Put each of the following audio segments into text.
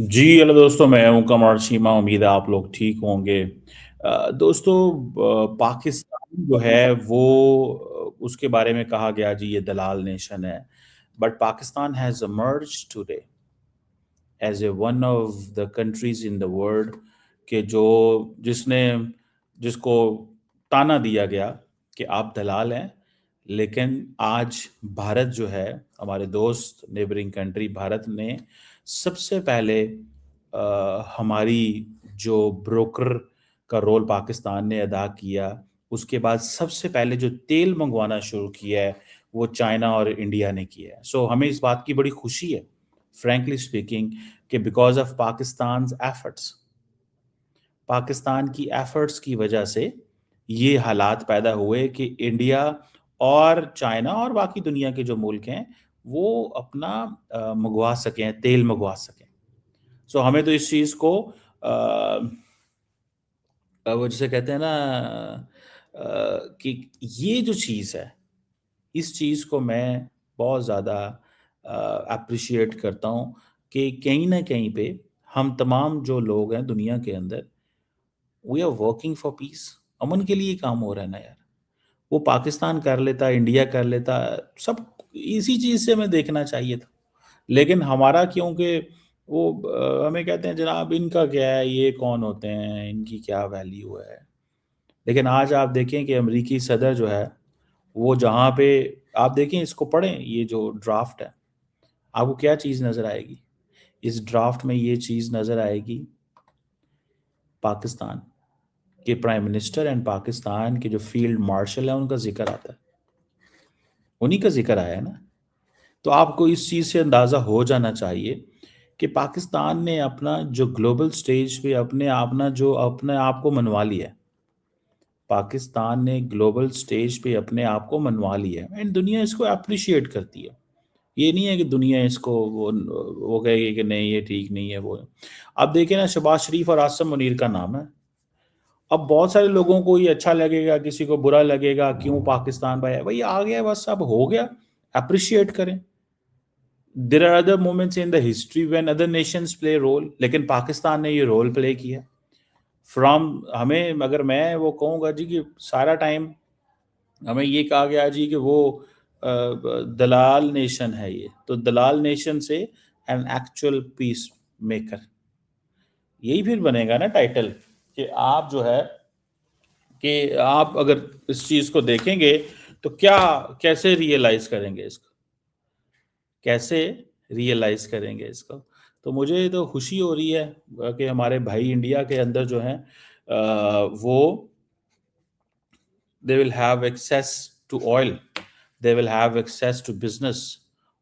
जी, hello दोस्तों, मैं हूं कमर चीमा। उम्मीद है आप लोग ठीक होंगे। दोस्तों, पाकिस्तान जो है वो उसके बारे में कहा गया जी ये दलाल नेशन है। But Pakistan has emerged today as a one of the countries in the world के जो जिसने जिसको ताना दिया गया कि आप दलाल हैं। लेकिन आज भारत जो है, हमारे दोस्त नेबरिंग कंट्री भारत ने सबसे पहले हमारी जो ब्रोकर का रोल पाकिस्तान ने अदा किया। उसके बाद सबसे पहले जो तेल मंगवाना शुरू किया है वो चाइना और इंडिया ने किया है। सो हमें इस बात की बड़ी खुशी है, फ्रैंकली स्पीकिंग, कि बिकॉज ऑफ पाकिस्तान की एफर्ट्स की वजह से ये हालात पैदा हुए कि इंडिया और चाइना और बाकी दुनिया के जो मुल्क हैं वो अपना मंगवा सकें, तेल मंगवा सकें। सो हमें तो इस चीज़ को वो जिसे कहते हैं ना, कि ये जो चीज़ है, इस चीज़ को मैं बहुत ज़्यादा अप्रिशिएट करता हूँ कि कहीं न कहीं पे हम तमाम जो लोग हैं दुनिया के अंदर, we are working for peace. अमन के लिए काम हो रहा है ना यार। वो पाकिस्तान कर लेता, इंडिया कर लेता, सब इसी चीज़ से हमें देखना चाहिए था। लेकिन हमारा क्योंकि वो हमें कहते हैं जनाब इनका क्या है, ये कौन होते हैं, इनकी क्या वैल्यू है। लेकिन आज आप देखें कि अमेरिकी सदर जो है, वो जहाँ पे आप देखें, इसको पढ़ें, ये जो ड्राफ्ट है, आपको क्या चीज़ नज़र आएगी? इस ड्राफ्ट में ये चीज़ नज़र आएगी, पाकिस्तान के प्राइम मिनिस्टर एंड पाकिस्तान के जो फील्ड मार्शल है उनका ज़िक्र आता है। उन्हीं का ज़िक्र आया है ना। तो आपको इस चीज़ से अंदाज़ा हो जाना चाहिए कि पाकिस्तान ने अपना जो ग्लोबल स्टेज पे अपने आप को मनवा लिया है। पाकिस्तान ने ग्लोबल स्टेज पे अपने आप को मनवा लिया है एंड दुनिया इसको एप्रिशिएट करती है। ये नहीं है कि दुनिया इसको वो कहेगी कि नहीं ये ठीक नहीं है वो। अब देखिए ना, शहबाज शरीफ और आसिम मुनीर का नाम है। अब बहुत सारे लोगों को ये अच्छा लगेगा, किसी को बुरा लगेगा, क्यों पाकिस्तान भाई भाई आ गया, बस अब हो गया, अप्रिशिएट करें। There are other moments in the history when other nations play role, लेकिन पाकिस्तान ने ये रोल प्ले किया। फ्रॉम हमें अगर मैं वो कहूँगा जी कि सारा टाइम हमें ये कहा गया जी कि वो दलाल नेशन है ये, तो दलाल नेशन से एन एक्चुअल पीस मेकर, यही फिर बनेगा ना टाइटल, कि आप जो है कि आप अगर इस चीज़ को देखेंगे तो क्या, कैसे रियलाइज़ करेंगे इसको, कैसे रियलाइज़ करेंगे इसको। तो मुझे तो खुशी हो रही है कि हमारे भाई इंडिया के अंदर जो हैं वो they will have access to oil, they will have access to business,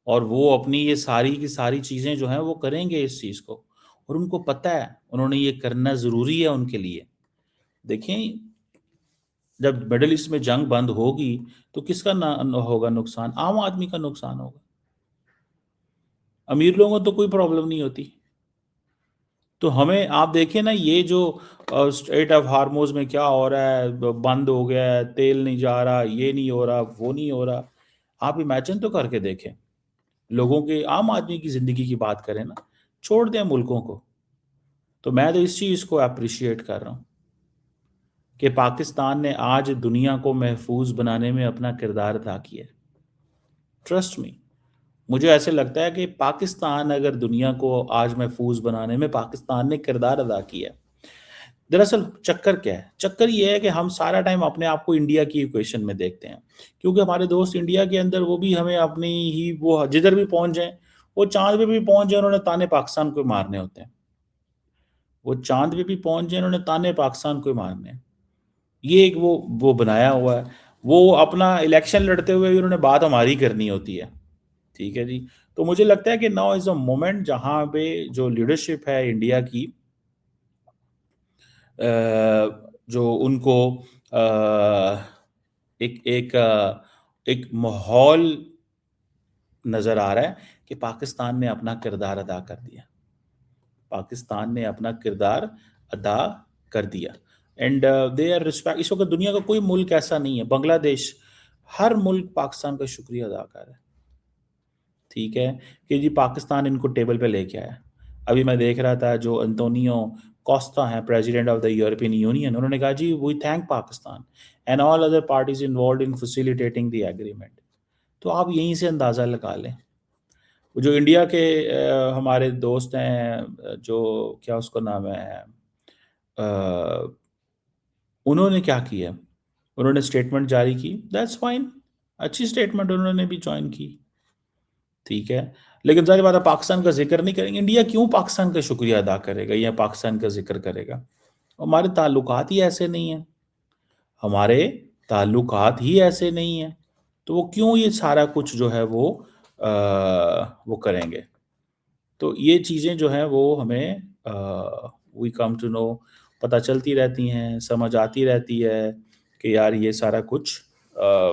और वो अपनी ये सारी की सारी चीज़ें जो हैं वो करेंगे इस चीज़ को, और उनको पता है उन्होंने ये करना ज़रूरी है उनके लिए। देखें, जब मिडल ईस्ट में जंग बंद होगी तो किसका होगा नुकसान? आम आदमी का नुकसान होगा। अमीर लोगों को तो कोई प्रॉब्लम नहीं होती। तो हमें आप देखिए ना, ये जो स्ट्रेट ऑफ हार्मोज में क्या हो रहा है, बंद हो गया है, तेल नहीं जा रहा, ये नहीं हो रहा, वो नहीं हो रहा। आप इमेजिन तो करके देखें, लोगों के, आम आदमी की ज़िंदगी की बात करें ना, छोड़ दें मुल्कों को। तो मैं तो इस चीज़ को अप्रिशिएट कर रहा हूँ कि पाकिस्तान ने आज दुनिया को महफूज बनाने में अपना किरदार अदा किया है। ट्रस्ट मी, मुझे ऐसे लगता है कि पाकिस्तान अगर दुनिया को आज महफूज बनाने में पाकिस्तान ने किरदार अदा किया है। दरअसल चक्कर क्या है? चक्कर ये है कि हम सारा टाइम अपने आप को इंडिया की इक्वेशन में देखते हैं, क्योंकि हमारे दोस्त इंडिया के अंदर वो भी हमें अपनी ही, वो जिधर भी पहुंच जाएं, वो चांद पे भी पहुंच जाए उन्होंने ताने पाकिस्तान को मारने होते हैं। वो चांद पे भी पहुंच जाए उन्होंने ताने पाकिस्तान को मारने हैं। ये एक वो बनाया हुआ है। वो अपना इलेक्शन लड़ते हुए भी उन्होंने बात हमारी करनी होती है। ठीक है जी। तो मुझे लगता है कि नाउ इज अ मोमेंट जहां पे जो लीडरशिप है इंडिया की, जो उनको एक एक एक माहौल नज़र आ रहा है कि पाकिस्तान ने अपना किरदार अदा कर दिया। पाकिस्तान ने अपना किरदार अदा कर दिया एंड दे आर रिस्पेक्ट। इस वक्त दुनिया का कोई मुल्क ऐसा नहीं है, बांग्लादेश, हर मुल्क पाकिस्तान का शुक्रिया अदा कर रहा है। ठीक है, कि जी पाकिस्तान इनको टेबल पे लेके आया। अभी मैं देख रहा था जो अंतोनियो कोस्टा हैं, president of the European Union, उन्होंने कहा जी we thank Pakistan and all other parties involve in facilitating the agreement. तो आप यहीं से अंदाज़ा लगा लें। वो जो इंडिया के हमारे दोस्त हैं, जो क्या उसका नाम है, अ, उन्होंने क्या किया, उन्होंने स्टेटमेंट जारी की, दैट्स फाइन, अच्छी स्टेटमेंट, उन्होंने भी ज्वाइन की, ठीक है। लेकिन सारी बात है, पाकिस्तान का जिक्र नहीं करेंगे। इंडिया क्यों पाकिस्तान का शुक्रिया अदा करेगा या पाकिस्तान का जिक्र करेगा? हमारे ताल्लुकात ही ऐसे नहीं हैं, हमारे ताल्लुकात ही ऐसे नहीं हैं, तो वो क्यों ये सारा कुछ जो है वो करेंगे? तो ये चीज़ें जो हैं वो हमें वी कम टू नो, पता चलती रहती हैं, समझ आती रहती है कि यार ये सारा कुछ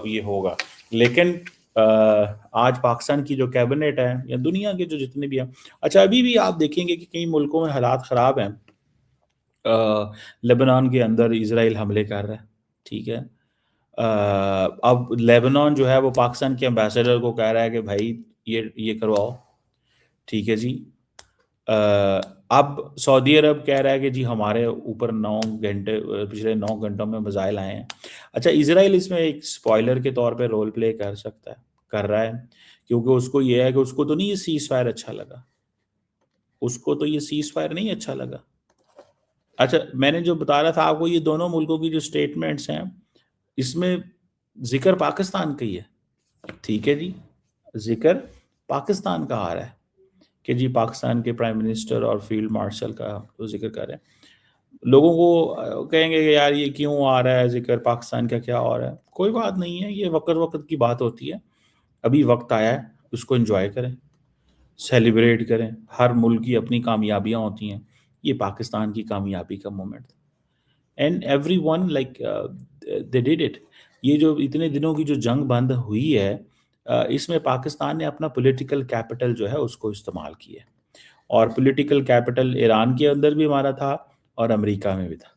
ये होगा। लेकिन आज पाकिस्तान की जो कैबिनेट है या दुनिया के जो जितने भी हैं, अच्छा अभी भी आप देखेंगे कि कई मुल्कों में हालात ख़राब हैं। लेबनान के अंदर इज़राइल हमले कर रहा है, ठीक है। अब लेबनान जो है वो पाकिस्तान के एम्बेसडर को कह रहा है कि भाई ये करवाओ, ठीक है जी। अ, अब सऊदी अरब कह रहा है कि जी हमारे ऊपर 9 घंटे पिछले 9 घंटों में मिसाइल आए हैं। अच्छा, इज़राइल इसमें एक स्पॉइलर के तौर पे रोल प्ले कर सकता है, कर रहा है, क्योंकि उसको ये है कि उसको तो नहीं ये सीज़फायर अच्छा लगा, उसको तो ये सीज़फायर नहीं अच्छा लगा। अच्छा, मैंने जो बता रहा था आपको, ये दोनों मुल्कों की जो स्टेटमेंट्स हैं, इसमें ज़िक्र पाकिस्तान का ही है, ठीक है जी। ज़िक्र पाकिस्तान का आ रहा है कि जी पाकिस्तान के प्राइम मिनिस्टर और फील्ड मार्शल का वो ज़िक्र कर रहे हैं। लोगों को कहेंगे कि यार ये क्यों आ रहा है ज़िक्र, पाकिस्तान का क्या हो रहा है? कोई बात नहीं है, ये वक़्त-वक़्त की बात होती है। अभी वक़्त आया है, उसको एन्जॉय करें, सेलिब्रेट करें। हर मुल्क की अपनी कामयाबियाँ होती हैं। ये पाकिस्तान की कामयाबी का मोमेंट था and everyone like they did it. ये जो इतने दिनों की जो जंग बंद हुई है, इसमें पाकिस्तान ने अपना पॉलिटिकल कैपिटल जो है उसको इस्तेमाल किया है। और पॉलिटिकल कैपिटल ईरान के अंदर भी हमारा था और अमेरिका में भी था।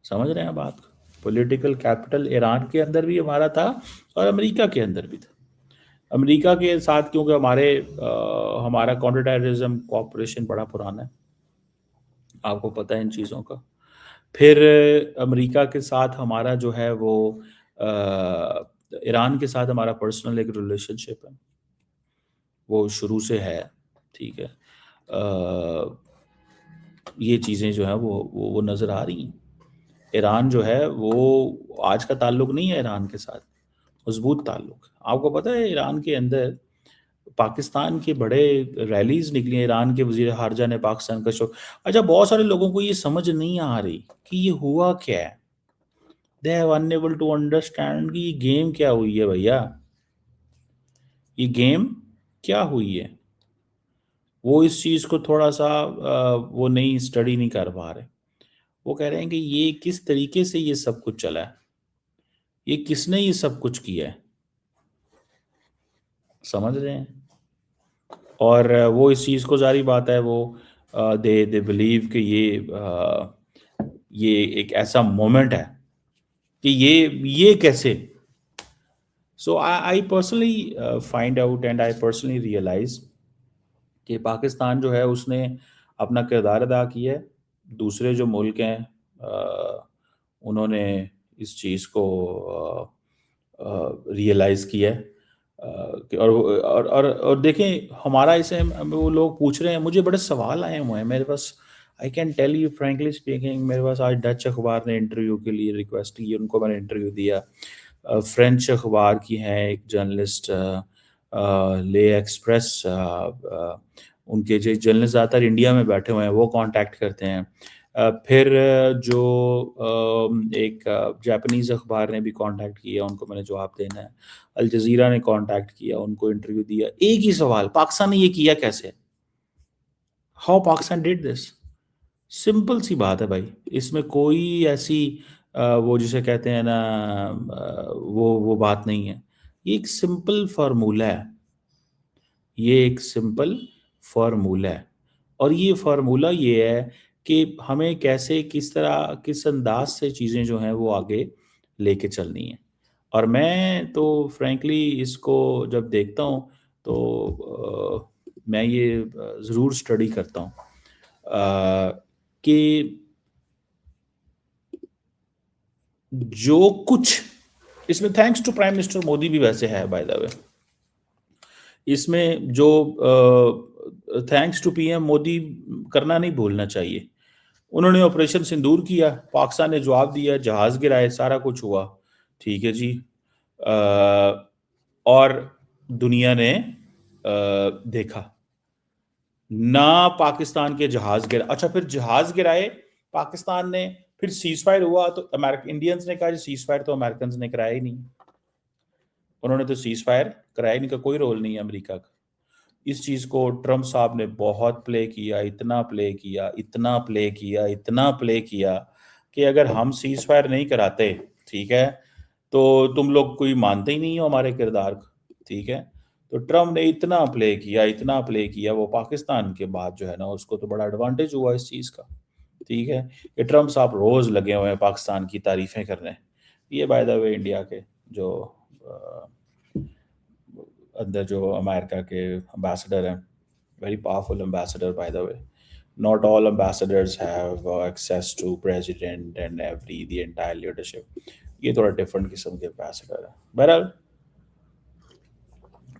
समझ रहे हैं बात को? पॉलिटिकल कैपिटल ईरान के अंदर भी हमारा था और अमेरिका के अंदर भी था। अमेरिका के साथ क्योंकि हमारा काउंटर टेररिज्म कोऑपरेशन बड़ा पुराना है, आपको पता है इन चीज़ों का। फिर अमेरिका के साथ हमारा जो है वो ईरान के साथ हमारा पर्सनल एक रिलेशनशिप है, वो शुरू से है, ठीक है। ये चीज़ें जो हैं वो नज़र आ रही हैं। ईरान जो है वो आज का ताल्लुक नहीं है ईरान के साथ, मज़बूत ताल्लुक। आपको पता है ईरान के अंदर पाकिस्तान के बड़े रैलीज़ निकली हैं, ईरान के वज़ीर ख़ारिजा ने पाकिस्तान का शो। अच्छा, बहुत सारे लोगों को ये समझ नहीं आ रही कि ये हुआ क्या है? They have unable to understand कि ये गेम क्या हुई है भैया? ये गेम क्या हुई है? वो इस चीज़ को थोड़ा-सा वो नहीं स्टडी नहीं कर पा रहे। वो कह रहे हैं कि ये किस तरीके से ये सब कुछ चला है? ये किसने ये सब कुछ किया है? समझ रहे हैं? और वो इस चीज़ को ज़ाहिर बात है वो दे बिलीव कि ये एक ऐसा मोमेंट है कि ये कैसे? So I personally find out and I personally realise कि पाकिस्तान जो है उसने अपना किरदार अदा किया है। दूसरे जो मुल्क हैं उन्होंने इस चीज़ को रियलाइज़ किया है। और देखें हमारा इसे वो लोग पूछ रहे हैं, मुझे बड़े सवाल आए हुए हैं मेरे पास। I can tell you frankly speaking, मेरे पास आज डच अखबार ने इंटरव्यू के लिए रिक्वेस्ट की, उनको मैंने इंटरव्यू दिया। फ्रेंच अखबार की हैं एक जर्नलिस्ट, ले एक्सप्रेस, उनके जो जर्नलिस्ट ज़्यादातर इंडिया में बैठे हुए हैं वो कांटेक्ट करते हैं। फिर जो एक जापानीज़ अखबार ने भी कांटेक्ट किया, उनको मैंने जवाब देना है। अल जज़ीरा ने कांटेक्ट किया, उनको इंटरव्यू दिया। एक ही सवाल, पाकिस्तान ने ये किया कैसे? How Pakistan did this? Simple सी बात है भाई, इसमें कोई ऐसी वो जिसे कहते हैं ना, वो बात नहीं है। ये एक सिंपल फार्मूला है, ये एक सिंपल फार्मूला है। और ये फार्मूला ये है कि हमें कैसे, किस तरह, किस अंदाज से चीज़ें जो हैं वो आगे लेके चलनी है। और मैं तो फ्रैंकली इसको जब देखता हूँ तो मैं ये ज़रूर स्टडी करता हूँ कि जो कुछ इसमें, thanks to prime minister Modi भी वैसे है बाय द वे, इसमें जो थैंक्स टू पीएम मोदी करना नहीं भूलना चाहिए। उन्होंने ऑपरेशन सिंदूर किया, पाकिस्तान ने जवाब दिया, जहाज गिराए, सारा कुछ हुआ, ठीक है जी। और दुनिया ने देखा ना, पाकिस्तान के जहाज गिरा, अच्छा फिर जहाज गिराए पाकिस्तान ने, फिर सीज फायर हुआ तो अमेरिकन इंडियंस ने कहा जी सीज फायर तो अमेरिकन ने कराया ही नहीं, उन्होंने तो सीज फायर कराया ही नहीं, का कोई रोल नहीं है अमेरिका का। इस चीज को ट्रम्प साहब ने बहुत प्ले किया, इतना प्ले किया, इतना प्ले किया, इतना प्ले किया कि अगर हम सीज फायर नहीं कराते, ठीक है, तो तुम लोग कोई मानते ही नहीं हो हमारे किरदार को, ठीक है। तो ट्रम्प ने इतना प्ले किया, इतना प्ले किया, वो पाकिस्तान के बाद जो है ना उसको तो बड़ा एडवांटेज हुआ इस चीज़ का, ठीक है। ये ट्रम्प साहब रोज लगे हुए हैं पाकिस्तान की तारीफें करने। ये बाय द वे इंडिया के जो अंदर जो अमेरिका के एम्बेसडर हैं, very powerful ambassador by the way, not all ambassadors have access to president and every the entire leadership, ये थोड़ा डिफरेंट किस्म के एम्बेसडर है। बहरहाल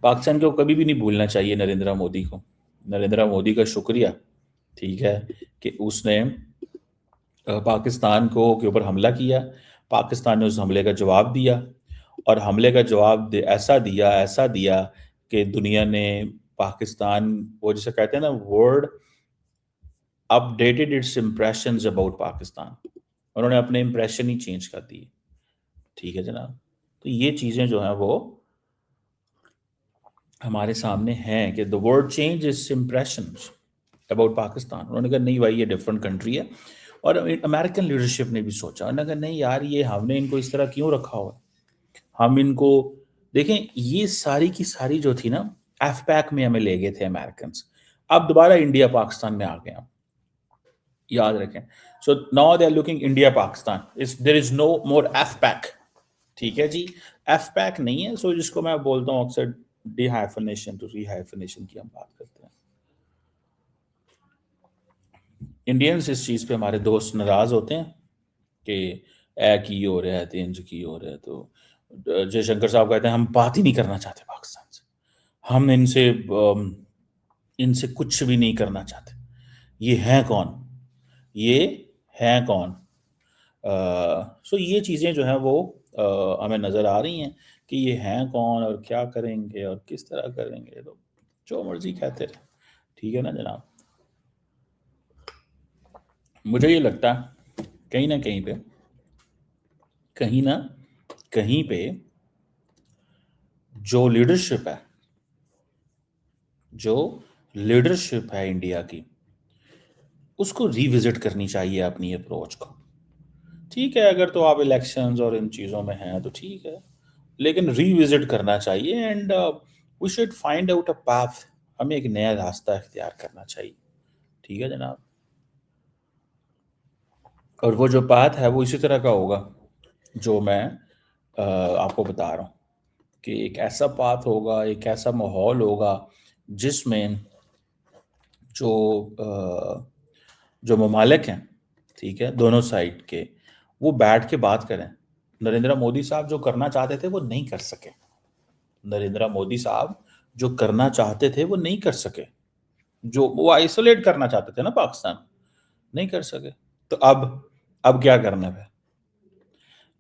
पाकिस्तान को कभी भी नहीं भूलना चाहिए नरेंद्र मोदी को, नरेंद्र मोदी का शुक्रिया, ठीक है, कि उसने पाकिस्तान को के ऊपर हमला किया, पाकिस्तान ने उस हमले का जवाब दिया, और हमले का जवाब ऐसा दिया कि दुनिया ने पाकिस्तान, वो जिसे कहते हैं ना, world updated it's impressions about Pakistan, उन्होंने अपने इम्प्रेशन ही चेंज कर दिए, ठीक है जनाब। तो ये चीज़ें जो हैं वो हमारे सामने हैं कि the world change it's impressions about Pakistan. उन्होंने कहा नहीं भाई ये डिफरेंट कंट्री है, और अमेरिकन लीडरशिप ने भी सोचा, उन्होंने कहा नहीं यार ये हमने इनको इस तरह क्यों रखा हुआ है, हम इनको देखें। ये सारी की सारी जो थी ना, एफ पैक में हमें ले गए थे अमेरिकन, अब दोबारा इंडिया पाकिस्तान में आ गए हम, याद रखें। So now they are looking India Pakistan, is there is no more F pack, ठीक है जी, एफ पैक नहीं है। सो जिसको मैं बोलता हूँ अक्सर डिहाइफनेशन टू रीहाइफनेशन की हम बात करते हैं। इंडियंस इस चीज़ पे हमारे दोस्त नाराज़ होते हैं कि ए की हो रहा है, इंज की हो रहा है, तो जयशंकर साहब कहते हैं हम बात ही नहीं करना चाहते पाकिस्तान से, हम इनसे कुछ भी नहीं करना चाहते। ये हैं कौन, ये हैं कौन? सो ये चीज़ें जो हैं वो हमें नज़र आ रही हैं कि ये हैं कौन और क्या करेंगे और किस तरह करेंगे, तो जो मर्जी कहते रहे, ठीक है ना जनाब। मुझे ये लगता है कहीं ना कहीं पे, कहीं ना कहीं पे जो लीडरशिप है, जो लीडरशिप है इंडिया की, उसको रिविजिट करनी चाहिए अपनी अप्रोच को, ठीक है। अगर तो आप इलेक्शंस और इन चीज़ों में हैं तो ठीक है, लेकिन रिविजिट करना चाहिए, and we should find out a path, हमें एक नया रास्ता इख्तियार करना चाहिए, ठीक है जनाब। और वो जो पाथ है वो इसी तरह का होगा जो मैं आपको बता रहा हूँ, कि एक ऐसा पाथ होगा, एक ऐसा माहौल होगा जिसमें जो जो ममालिक हैं, ठीक है, दोनों साइड के, वो बैठ के बात करें। नरेंद्र मोदी साहब जो करना चाहते थे वो नहीं कर सके, नरेंद्र मोदी साहब जो करना चाहते थे वो नहीं कर सके, जो वो आइसोलेट करना चाहते थे ना पाकिस्तान, नहीं कर सके। तो अब क्या करना है?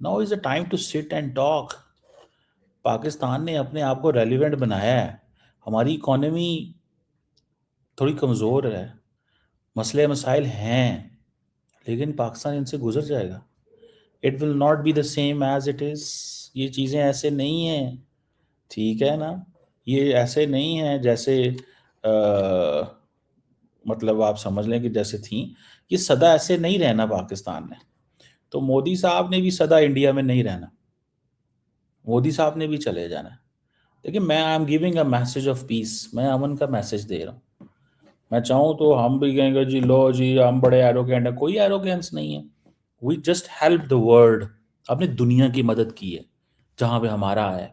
Now is the time to sit and talk. Pakistan ने अपने आप को रेलिवेंट बनाया है, हमारी इकोनॉमी थोड़ी कमज़ोर है, मसले मसाइल हैं, लेकिन पाकिस्तान इनसे गुजर जाएगा। It will not be the same as it is. ये चीज़ें ऐसे नहीं हैं, ठीक है ना, ये ऐसे नहीं है जैसे मतलब आप समझ लें कि जैसे थी, ये सदा ऐसे नहीं रहना पाकिस्तान ने। तो मोदी साहब ने भी सदा इंडिया में नहीं रहना, मोदी साहब ने भी चले जाना है। देखिए मैं I am giving a message of peace, मैं अमन का मैसेज दे रहा हूँ। मैं चाहूँ तो हम भी कहेंगे जी लो जी हम बड़े एरोगेंट है, कोई एरोगेंस नहीं है। We just help the world, अपने दुनिया की मदद की है, जहाँ पे हमारा है,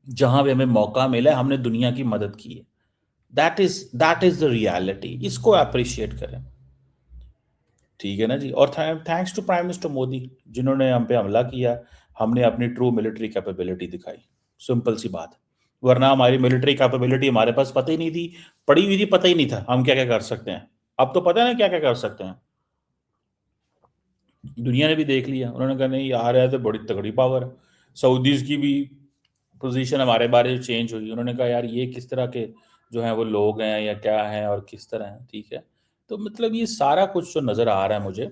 जहाँ पे हमें मौका मिला है हमने दुनिया की मदद की है, दैट इज द रियलिटी, इसको अप्रिशिएट करें। ठीक है ना जी। और thanks to prime minister Modi, जिन्होंने हम पे हमला किया, हमने अपनी ट्रू मिलिट्री कैपेबिलिटी दिखाई। सिंपल सी बात। वरना हमारी मिलिट्री कैपेबिलिटी हमारे पास पता ही नहीं थी, पड़ी हुई थी, पता ही नहीं था हम क्या क्या कर सकते हैं। अब तो पता है ना क्या क्या कर सकते हैं। दुनिया ने भी देख लिया, उन्होंने कहा नहीं यार, है तो बड़ी तगड़ी पावर है। सऊदीज की भी पोजीशन हमारे बारे में चेंज हुई, उन्होंने कहा यार ये किस तरह के जो हैं वो लोग हैं या क्या हैं और किस तरह हैं। ठीक है। तो मतलब ये सारा कुछ जो नज़र आ रहा है मुझे,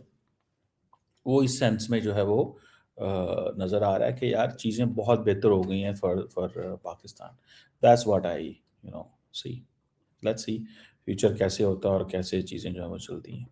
वो इस सेंस में जो है वो नज़र आ रहा है कि यार चीज़ें बहुत बेहतर हो गई हैं for for Pakistan. That's what I see. Let's see future कैसे होता है और कैसे चीज़ें जो है वो चलती हैं।